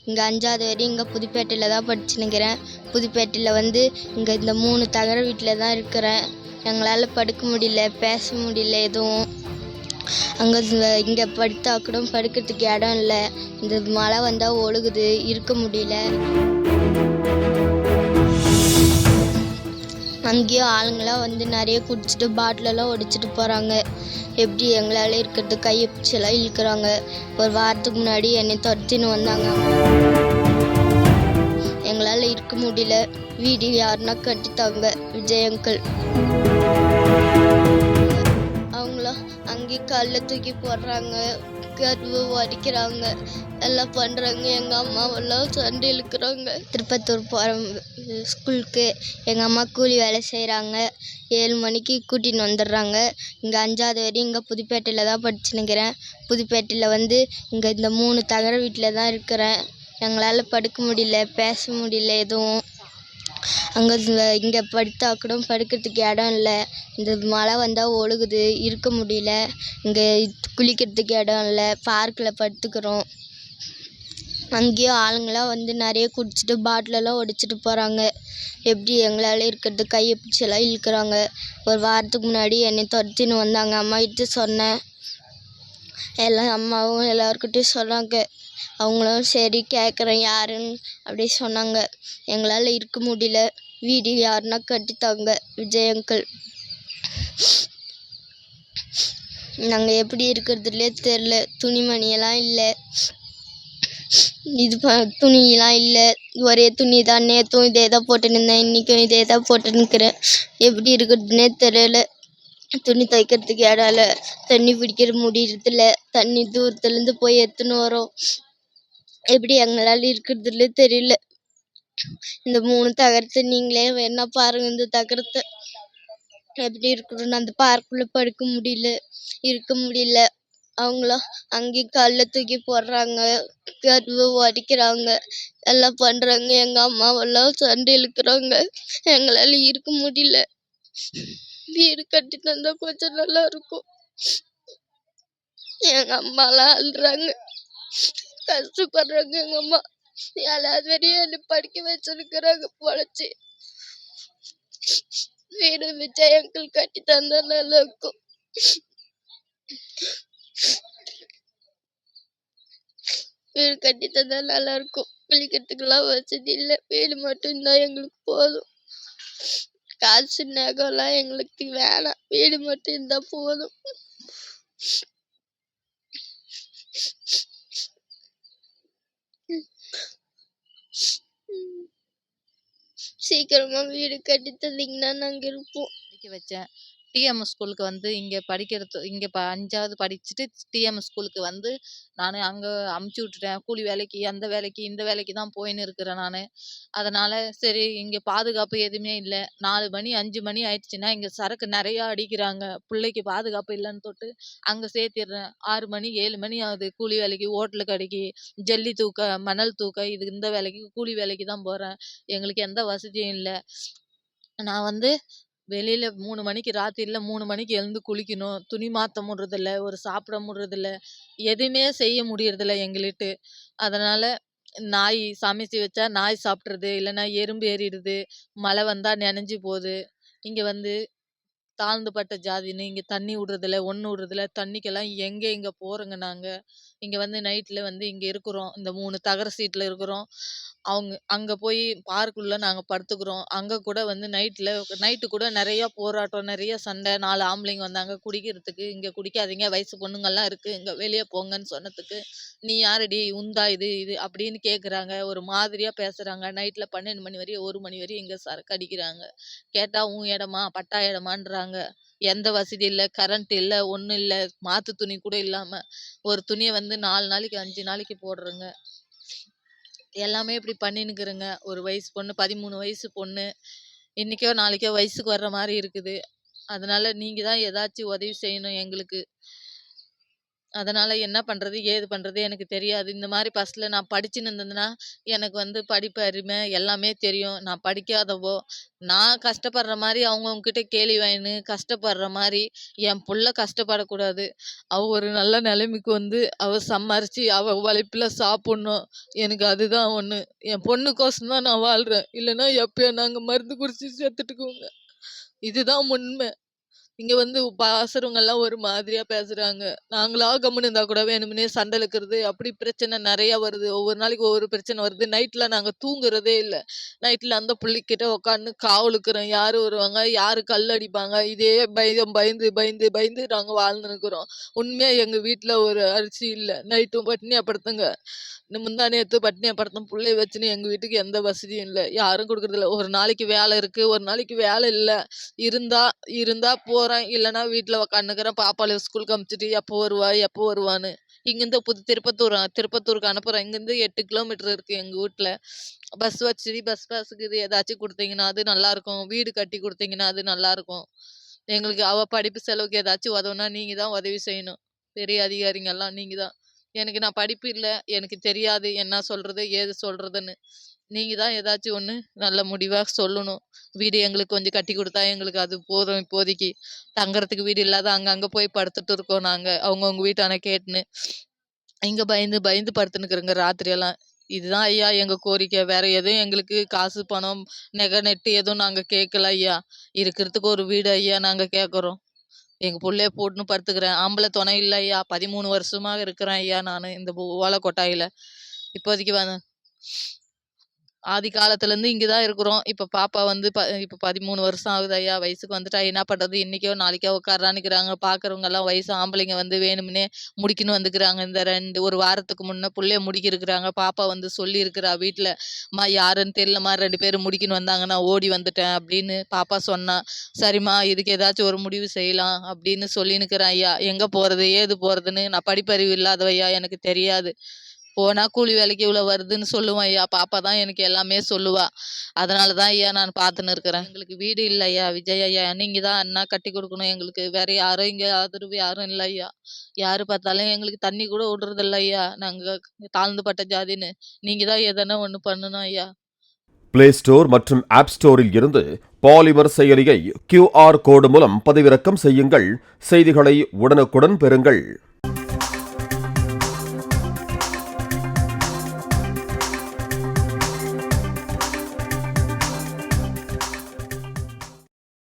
இங்கே 5வது வரையும் இங்கே புதுப்பேட்டையில் தான் படிச்சுன்னுக்கிறேன். புதுப்பேட்டையில் வந்து இங்கே இந்த 3 தகர வீட்டில் தான் இருக்கிறேன். எங்களால் படுக்க முடியல, பேச முடியல எதுவும். அங்கே இங்கே படுத்தா கூட படுக்கிறதுக்கு இடம் இல்லை. இந்த மழை வந்தால் ஒழுகுது, இருக்க முடியல. அங்கேயும் ஆளுங்களாம் வந்து நிறைய குடிச்சிட்டு பாட்டிலெல்லாம் உடைச்சிட்டு போகிறாங்க. எப்படி எங்களால் இருக்கிறது கையை பிடிச்செல்லாம் இழுக்கிறாங்க. ஒரு வாரத்துக்கு முன்னாடி என்னை துரத்தின்னு வந்தாங்க. எங்களால் இருக்க முடியல. வீடு யாருன்னா கட்டித்தாங்க விஜய் அங்கிள். அவங்களாம் அங்கேயே கல்லை தூக்கி போடுறாங்க, கருவை உடைக்கிறாங்க, எல்லாம் பண்ணுறாங்க. எங்கள் அம்மாவெல்லாம் சண்டை இழுக்கிறாங்க. திருப்பத்தூர் போகிற ஸ்கூலுக்கு எங்கள் அம்மா கூலி வேலை செய்கிறாங்க. 7 மணிக்கு கூட்டின்னு வந்துடுறாங்க. இங்கே 5வது வரையும் இங்கே புதுப்பேட்டையில் தான் படிச்சுன்னுக்கிறேன். புதுப்பேட்டையில் வந்து இங்கே இந்த 3 தகர வீட்டில் தான் இருக்கிறேன். எங்களால் படுக்க முடியல, பேச முடியல எதுவும். அங்கே இங்கே படுத்தா கூட படுக்கிறதுக்கு இடம் இல்லை. இந்த மழை வந்தால் ஒழுகுது, இருக்க முடியல. இங்கே குளிக்கிறதுக்கு இடம் இல்லை. பார்க்கில் படுத்துக்கிறோம். அங்கேயும் ஆளுங்களாம் வந்து நிறைய குடிச்சிட்டு பாட்டிலெல்லாம் உடைச்சிட்டு போகிறாங்க. எப்படி எங்களால் இருக்கிறது கையை பிடிச்செல்லாம் இழுக்கிறாங்க. ஒரு வாரத்துக்கு முன்னாடி என்னை துரத்தின்னு வந்தாங்க. அம்மாகிட்ட சொன்னேன். அம்மாவும் எல்லாருக்கிட்டையும் சொன்னாங்க. அவங்களும் சரி கேட்குறேன் யாருன்னு அப்படி சொன்னாங்க. எங்களால் இருக்க முடியல. வீடு யாருன்னா கட்டித்தாங்க விஜய் அங்கிள். நாங்கள் எப்படி இருக்கிறதுலே தெரில. துணிமணியெல்லாம் இல்லை, துணியெல்லாம் இல்லை. ஒரே துணி தான். நேற்றும் இதே தான் போட்டுன்னு இருந்தேன், இன்றைக்கும் இதே தான் போட்டுன்னு இருக்கிறேன். எப்படி இருக்கிறதுனே தெரியல. துணி துவைக்கிறதுக்கு இடம் இல்லை, தண்ணி பிடிக்கிற முடியறதில்ல. தண்ணி தூரத்துலேருந்து போய் எடுத்துன்னு வரோம். எப்படி எங்களால் இருக்கிறதுலே தெரியல. இந்த 3 தகரத்தை நீங்களே வேணா பாருங்க. இந்த தகரத்தை எப்படி இருக்கணும்னு அந்த பார்க்குள்ளே படுக்க முடியல, இருக்க முடியல. அவங்களாம் அங்கேயும் கல்லை தூக்கி போடுறாங்க, கருவை உடைக்கிறாங்க, எல்லாம் பண்ணுறாங்க. எங்கள் அம்மாவெல்லாம் சண்டை இழுக்கிறாங்க. எங்களால் இருக்க முடியல. வீடு கட்டி தந்தா கொஞ்சம் நல்லா இருக்கும். எங்கள் அம்மாலாம் அழுறாங்க, கஷ்டப்படுறாங்க. எங்கள் அம்மா 7வது வரையும் என்னை படிக்க வச்சிருக்கிறாங்க பொழைச்சி. வீடு விஜய் அங்கிள் கட்டி தந்தா நல்லா இருக்கும். வீடு கட்டி தந்தா நல்லா இருக்கும். குளிக்கிறதுக்கெல்லாம் வசதி இல்லை. வீடு மட்டும் இருந்தால் எங்களுக்கு போதும். காசு நகைலாம் எங்களுக்கு வேணாம், வீடு மட்டும் இருந்தால் போதும். சீக்கிரமா வீடு கட்டி தந்தீங்கன்னா நாங்க இருப்போம். படிக்க வச்சேன். டிஎம்எஸ் ஸ்கூலுக்கு வந்து இங்கே படிக்கிறது இங்கே 5வது படிச்சுட்டு டிஎம்எஸ் ஸ்கூலுக்கு வந்து நான் அங்கே அமுச்சு விட்டுட்டேன். கூலி வேலைக்கு, அந்த வேலைக்கு, இந்த வேலைக்கு தான் போயின்னு இருக்கிறேன் நான். அதனால் சரி இங்கே பாதுகாப்பு எதுவுமே இல்லை. 4 மணி 5 மணி ஆயிடுச்சுன்னா இங்கே சரக்கு நிறையா அடிக்கிறாங்க. பிள்ளைக்கு பாதுகாப்பு இல்லைன்னு தொட்டு அங்கே சேர்த்திடுறேன். 6 மணி 7 மணி ஆகுது. கூலி வேலைக்கு, ஓட்டல் கடைக்கு, ஜல்லி தூக்க, மணல் தூக்க, இந்த வேலைக்கு கூலி வேலைக்கு தான் போகிறேன். எங்களுக்கு எந்த வசதியும் இல்லை. நான் வந்து வெளியில் 3 மணிக்கு ராத்திரியில் 3 மணிக்கு எழுந்து குளிக்கணும். துணி மாற்ற முடியறதில்ல, ஒரு சாப்பிட முடியறதில்ல, எதுவுமே செய்ய முடியறதில்ல எங்களுக்கு. அதனால் நாய் சமைச்சு வச்சா நாய் சாப்பிட்றது, இல்லைன்னா எறும்பு ஏறிடுது, மழை வந்தால் நனைஞ்சி போகுது. இங்கே வந்து தாழ்ந்துபட்ட ஜாதின்னு இங்கே தண்ணி விடுறதில்ல, ஒன்றும் விடுறதில்ல. தண்ணிக்கெல்லாம் எங்கே போகிறோங்க நாங்கள். இங்கே வந்து நைட்டில் வந்து இங்கே இருக்கிறோம். இந்த 3 தகர சீட்டில் இருக்கிறோம். அங்கே போய் பார்க்குள்ளே நாங்கள் படுத்துக்கிறோம். அங்கே கூட வந்து நைட்டு கூட நிறையா போராட்டம், நிறைய சண்டை. 4 ஆம்பளைங்க வந்தாங்க குடிக்கிறதுக்கு. இங்கே குடிக்காதீங்க, வயசு பொண்ணுங்கள்லாம் இருக்குது, இங்கே வெளியே போங்கன்னு சொன்னதுக்கு, நீ யாரடி உந்தா இது அப்படின்னு கேட்குறாங்க. ஒரு மாதிரியாக பேசுகிறாங்க. நைட்டில் 12 மணி வரையும் 1 மணி வரையும் இங்கே சரக்கு அடிக்கிறாங்க. கேட்டால் உன் இடமா பட்டா இடமான்றாங்க. எந்த வசதி இல்லை, கரண்ட் இல்லை, ஒன்றும் இல்லை. மாற்று துணி கூட இல்லாமல் ஒரு துணியை வந்து 4 நாளைக்கு 5 நாளைக்கு போடுறோங்க. எல்லாமே இப்படி பண்ணின்னுக்குறேங்க. ஒரு வயசு பொண்ணு, 13 வயசு பொண்ணு, இன்றைக்கோ நாளைக்கோ வயசுக்கு வர்ற மாதிரி இருக்குது. அதனால் நீங்கள் தான் ஏதாச்சும் உதவி செய்யணும் எங்களுக்கு. அதனால என்ன பண்றது? ஏது பண்றது? எனக்கு தெரியாது. இந்த மாரி பஸ்ல நான் படிச்சுன்னு இருந்தேன்னா, எனக்கு வந்து படிப்பு அருமை எல்லாமே தெரியும். நான் படிக்காதவோ, நான் கஷ்டப்படுற மாரி அவங்கவங்க கிட்ட கேலி வாங்கின்னு கஷ்டப்படுற மாரி, என் புள்ள கஷ்டப்படக்கூடாது. அவ ஒரு நல்ல நிலைமைக்கு வந்து அவ சம்பாரிச்சு, அவ உழைப்புல சாப்புட்ணும். எனக்கு அதுதான் ஒண்ணு. என் பொண்ணுக்கோசரம் தான் நான் வாழ்றேன். இல்லன்னா எப்பயோ நாங்க மருந்து குடிச்சு செத்துட்டுக்குவோங்க. இதுதான் உண்மை. இங்க வந்து பேசுறவங்கலாம் ஒரு மாதிரியா பேசுறாங்க. நாங்களா கம்முனு இருந்தா கூட வேணும்னே சண்டை இழுக்கிறது, அப்படி பிரச்சனை நெறைய வருது. ஒவ்வொரு நாளைக்கு ஒவ்வொரு பிரச்சனை வருது. நைட்ல நாங்க தூங்குறதே இல்ல. நைட்ல அந்த புள்ளைக்கிட்ட உட்காந்து காவலுக்குறோம். யாரு வருவாங்க? யாரு கல் அடிப்பாங்க? இதே பயம் பயந்து, பயந்து, பயந்து நாங்க வாழ்ந்துன்னுக்குறோம். உண்மையா எங்க வீட்ல ஒரு அரிசி இல்ல. நைட்டும் பட்னியா படுத்தோங்க. முந்தா நேத்து பட்னியா படுத்தோம். புள்ளைய வச்சுன்னு எங்க வீட்டுக்கு எந்த வசதியும் இல்ல. யாரும் குடுக்குறதில்ல. ஒரு நாளைக்கு வேலை இருக்கு, ஒரு நாளைக்கு வேலை இல்ல. இருந்தா இருந்தா போறேன். இல்லன்னா வீட்ல உக்காந்துக்கிறேன். பாப்பாள ஸ்கூலுக்கு அனுப்பிச்சுட்டு எப்போ வருவா? எப்போ வருவான்னு. இங்கேருந்து திருப்பத்தூருக்கு அனுப்புறேன். இங்கேருந்து 8 கிலோமீட்டர் இருக்கு எங்க வீட்ல. பஸ் வசதி, பஸ் பாஸுக்கு இது ஏதாச்சும் குடுத்தீங்கன்னா, அது நல்லாருக்கும். வீடு கட்டி குடுத்தீங்கன்னா, அது நல்லாருக்கும். எங்களுக்கு அவ படிப்பு செலவுக்கு ஏதாச்சும் உதவுனா, நீங்க தான் உதவி செய்யணும். பெரிய அதிகாரிங்கலாம் நீங்க தான். நான் படிப்பு இல்ல. எனக்கு தெரியாது என்ன சொல்றது? ஏது சொல்றதுன்னு. நீங்க தான் ஏதாச்சும் ஒண்ணு நல்ல முடிவா சொல்லணும். வீடு எங்களுக்கு கொஞ்சம் கட்டி குடுத்தா எங்களுக்கு அது போதும் இப்போதைக்கு. தங்கறதுக்கு வீடு இல்லாத அங்கங்க போய் படுத்துட்டு இருக்கோம் நாங்க. அவங்கவங்க வீட்டான கேட்டுன்னு. இங்க பயந்து பயந்து படுத்துன்னுக்குறோங்க ராத்திரியெல்லாம். இதுதான் ஐயா எங்க கோரிக்கை. வேற எதுவும் எங்களுக்கு காசு, பணம், நெக, நெட்டு எதுவும் நாங்க கேட்கல ஐயா. இருக்கிறதுக்கு ஒரு வீடு ஐயா நாங்க கேட்குறோம். எங்க புள்ளைய போட்டுன்னு படுத்துக்கிறேன். ஆம்பள துணை இல்ல ஐயா. 13 வருஷமா இருக்கிறேன் ஐயா நானு இந்த ஓல கொட்டாயில. இப்போதைக்கு ஆதி காலத்துலேருந்து இங்க தான் இருக்கிறோம். இப்ப பாப்பா வந்து இப்ப 13 வருஷம் ஆகுது ஐயா. வயசுக்கு வந்துட்டா என்ன பண்றது? இன்னைக்கோ, நாளைக்கோ உட்கார்றான்னுக்கிறாங்க. பார்க்குறவங்கலாம் வயசு ஆம்பளைங்க வந்து வேணும்னே முடிக்கின்னு வந்துக்கிறாங்க. இந்த 1 வாரத்துக்கு முன்ன புள்ளைய முடிக்கிருக்கிறாங்க. பாப்பா வந்து சொல்லியிருக்கிறா வீட்ல. "அம்மா யாருன்னு தெரியலம்மா 2 பேரும் முடிக்கின்னு வந்தாங்க. நான் ஓடி வந்துட்டேன்" அப்படின்னு பாப்பா சொன்னா. சரிம்மா இதுக்கு ஏதாச்சும் ஒரு முடிவு செய்யலாம் அப்படின்னு சொல்லின்னுக்கிறேன் ஐயா. எங்க போறது? ஏது போறதுன்னு நான் படிப்பறிவு இல்லாதவ ஐயா. எனக்கு தெரியாது. போனா கூலி வேலைக்கு இவ்வளோ வருதுன்னு சொல்லுவேன் ஐயா. பாப்பா தான் எனக்கு எல்லாமே சொல்லுவா. அதனால தான் ஐயா நான் பார்த்துன்னு இருக்கிறேன். எங்களுக்கு வீடு இல்ல ஐயா. விஜய் ஐயா. நீங்க தான் எதுனா கட்டி குடுக்கணும் எங்களுக்கு. வேற யாரும் இங்க ஆதரவு யாரும் இல்ல ஐயா. யாரு பார்த்தாலும் எங்களுக்கு தண்ணி கூட விடுறதில்ல ஐயா. நாங்க தாழ்ந்துபட்ட ஜாதின்னு. நீங்க தான் எதனா ஒண்ணு பண்ணணும் ஐயா. பிளே ஸ்டோர் மற்றும் ஆப் ஸ்டோரில் இருந்து பாலிமர் செயலியை QR கோடு மூலம் பதிவிறக்கம் செய்யுங்கள். செய்திகளை உடனுக்குடன் பெறுங்கள்.